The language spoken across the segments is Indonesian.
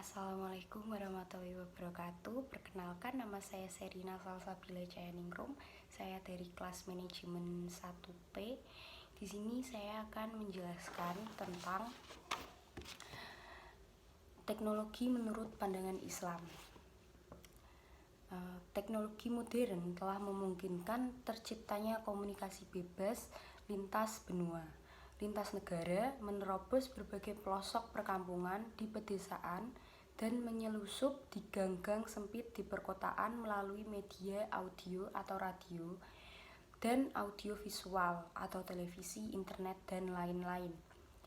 Assalamualaikum warahmatullahi wabarakatuh. Perkenalkan, nama saya Serina Salsabila Cayaningrum. Saya dari kelas manajemen 1P. Di sini saya akan menjelaskan tentang teknologi menurut pandangan Islam. Teknologi modern telah memungkinkan terciptanya komunikasi bebas lintas benua, lintas negara, menerobos berbagai pelosok perkampungan di pedesaan, dan menyelusup di gang-gang sempit di perkotaan melalui media audio atau radio, dan audiovisual atau televisi, internet, dan lain-lain.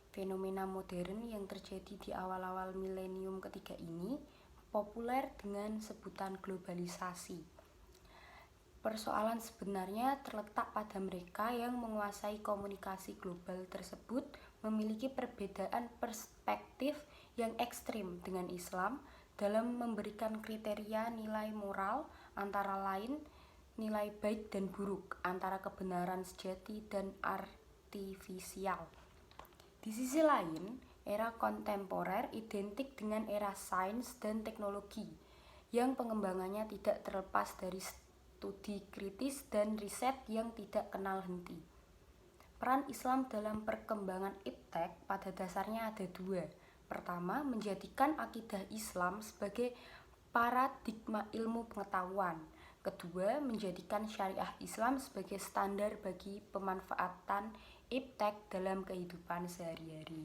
Fenomena modern yang terjadi di awal-awal milenium ketiga ini populer dengan sebutan globalisasi. Persoalan sebenarnya terletak pada mereka yang menguasai komunikasi global tersebut memiliki perbedaan perspektif yang ekstrim dengan Islam dalam memberikan kriteria nilai moral, antara lain nilai baik dan buruk, antara kebenaran sejati dan artifisial. Di sisi lain, era kontemporer identik dengan era sains dan teknologi yang pengembangannya tidak terlepas dari studi kritis dan riset yang tidak kenal henti. Peran Islam dalam perkembangan iptek pada dasarnya ada dua. Pertama, menjadikan akidah Islam sebagai paradigma ilmu pengetahuan. Kedua, menjadikan syariah Islam sebagai standar bagi pemanfaatan iptek dalam kehidupan sehari-hari.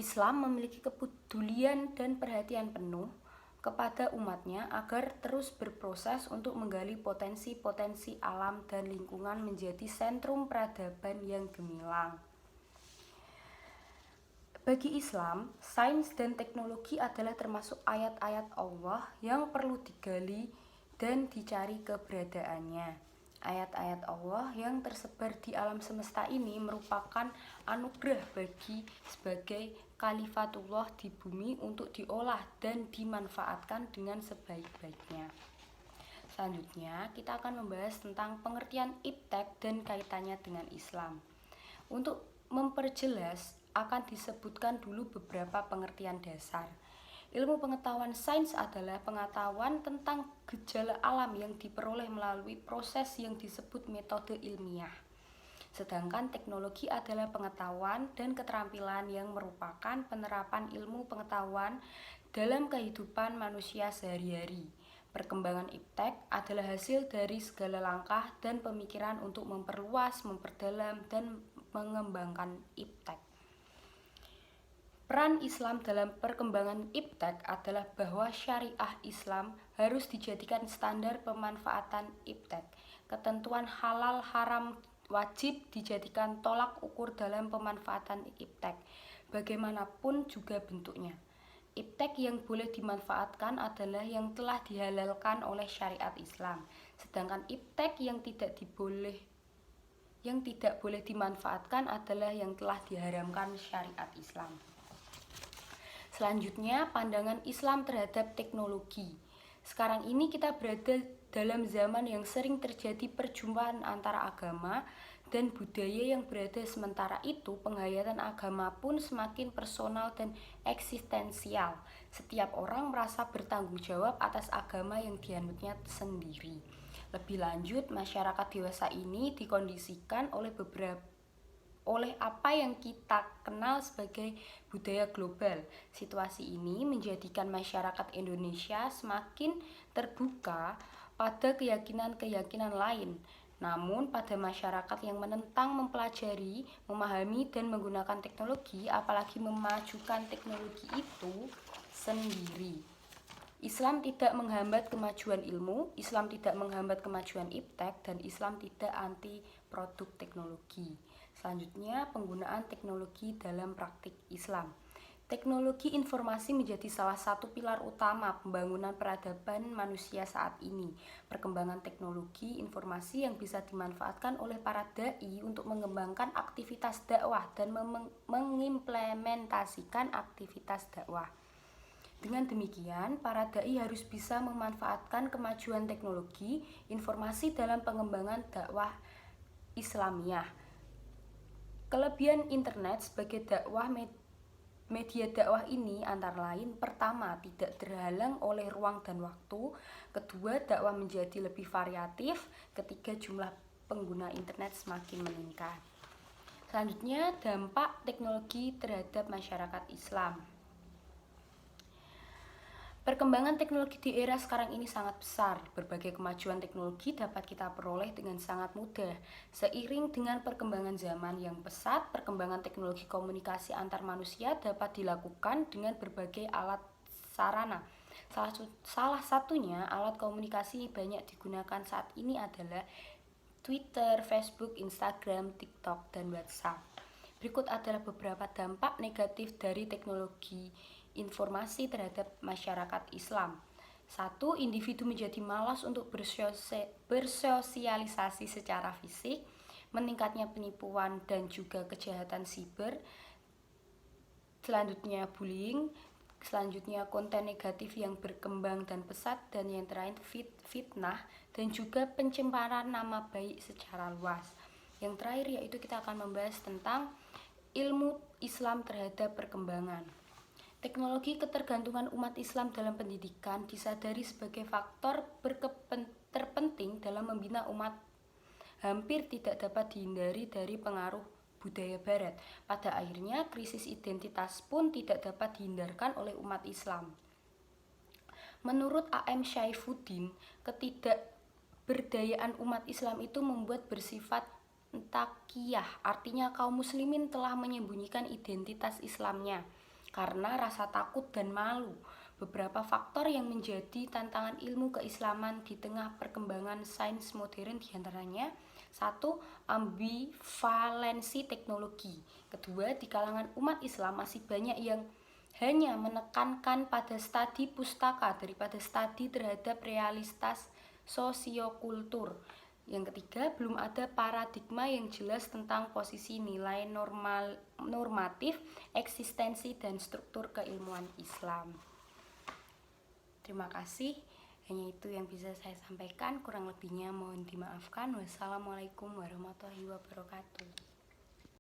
Islam memiliki kepedulian dan perhatian penuh kepada umatnya agar terus berproses untuk menggali potensi-potensi alam dan lingkungan menjadi sentrum peradaban yang gemilang. Bagi Islam, sains dan teknologi adalah termasuk ayat-ayat Allah yang perlu digali dan dicari keberadaannya. Ayat-ayat Allah yang tersebar di alam semesta ini merupakan anugerah bagi sebagai khalifatullah di bumi untuk diolah dan dimanfaatkan dengan sebaik-baiknya. Selanjutnya, kita akan membahas tentang pengertian iptek dan kaitannya dengan Islam. Untuk memperjelas, akan disebutkan dulu beberapa pengertian dasar. Ilmu pengetahuan sains adalah pengetahuan tentang gejala alam yang diperoleh melalui proses yang disebut metode ilmiah. Sedangkan teknologi adalah pengetahuan dan keterampilan yang merupakan penerapan ilmu pengetahuan dalam kehidupan manusia sehari-hari. Perkembangan iptek adalah hasil dari segala langkah dan pemikiran untuk memperluas, memperdalam, dan mengembangkan iptek. Peran Islam dalam perkembangan iptek adalah bahwa syariah Islam harus dijadikan standar pemanfaatan iptek. Ketentuan halal haram wajib dijadikan tolak ukur dalam pemanfaatan iptek, bagaimanapun juga bentuknya. Iptek yang boleh dimanfaatkan adalah yang telah dihalalkan oleh syariat Islam, sedangkan iptek yang tidak boleh dimanfaatkan adalah yang telah diharamkan syariat Islam. Selanjutnya, pandangan Islam terhadap teknologi. Sekarang ini kita berada dalam zaman yang sering terjadi perjumpaan antara agama dan budaya yang berada, sementara itu penghayatan agama pun semakin personal dan eksistensial. Setiap orang merasa bertanggung jawab atas agama yang dianutnya sendiri. Lebih lanjut, masyarakat dewasa ini dikondisikan oleh apa yang kita kenal sebagai budaya global. Situasi ini menjadikan masyarakat Indonesia semakin terbuka pada keyakinan-keyakinan lain. Namun pada masyarakat yang menentang mempelajari, memahami, dan menggunakan teknologi, apalagi memajukan teknologi itu sendiri. Islam tidak menghambat kemajuan ilmu, Islam tidak menghambat kemajuan iptek, dan Islam tidak anti produk teknologi. Selanjutnya, penggunaan teknologi dalam praktik Islam. Teknologi informasi menjadi salah satu pilar utama pembangunan peradaban manusia saat ini. Perkembangan teknologi informasi yang bisa dimanfaatkan oleh para dai untuk mengembangkan aktivitas dakwah dan mengimplementasikan aktivitas dakwah. Dengan demikian, para dai harus bisa memanfaatkan kemajuan teknologi informasi dalam pengembangan dakwah Islamiyah. Kelebihan internet sebagai dakwah media dakwah ini antara lain, pertama, tidak terhalang oleh ruang dan waktu, kedua, dakwah menjadi lebih variatif, ketiga, jumlah pengguna internet semakin meningkat. Selanjutnya, dampak teknologi terhadap masyarakat Islam. Perkembangan teknologi di era sekarang ini sangat besar. Berbagai kemajuan teknologi dapat kita peroleh dengan sangat mudah. Seiring dengan perkembangan zaman yang pesat, perkembangan teknologi komunikasi antar manusia dapat dilakukan dengan berbagai alat sarana. Salah satunya alat komunikasi banyak digunakan saat ini adalah Twitter, Facebook, Instagram, TikTok, dan WhatsApp. Berikut adalah beberapa dampak negatif dari teknologi informasi terhadap masyarakat Islam. 1. Individu menjadi malas untuk bersosialisasi secara fisik, meningkatnya penipuan dan juga kejahatan siber. Selanjutnya bullying, selanjutnya konten negatif yang berkembang dan pesat, dan yang terakhir fitnah dan juga pencemaran nama baik secara luas. Yang terakhir yaitu kita akan membahas tentang ilmu Islam terhadap perkembangan. Teknologi ketergantungan umat Islam dalam pendidikan disadari sebagai faktor terpenting dalam membina umat. Hampir tidak dapat dihindari dari pengaruh budaya barat. Pada akhirnya, krisis identitas pun tidak dapat dihindarkan oleh umat Islam. Menurut A.M. Syaifuddin, ketidakberdayaan umat Islam itu membuat bersifat takiyah, artinya kaum muslimin telah menyembunyikan identitas Islamnya karena rasa takut dan malu. Beberapa faktor yang menjadi tantangan ilmu keislaman di tengah perkembangan sains modern diantaranya: 1. Ambivalensi teknologi. Kedua, di kalangan umat Islam masih banyak yang hanya menekankan pada studi pustaka daripada studi terhadap realitas sosiokultur. Yang ketiga, belum ada paradigma yang jelas tentang posisi nilai normatif, eksistensi, dan struktur keilmuan Islam. Terima kasih. Hanya itu yang bisa saya sampaikan. Kurang lebihnya mohon dimaafkan. Wassalamualaikum warahmatullahi wabarakatuh.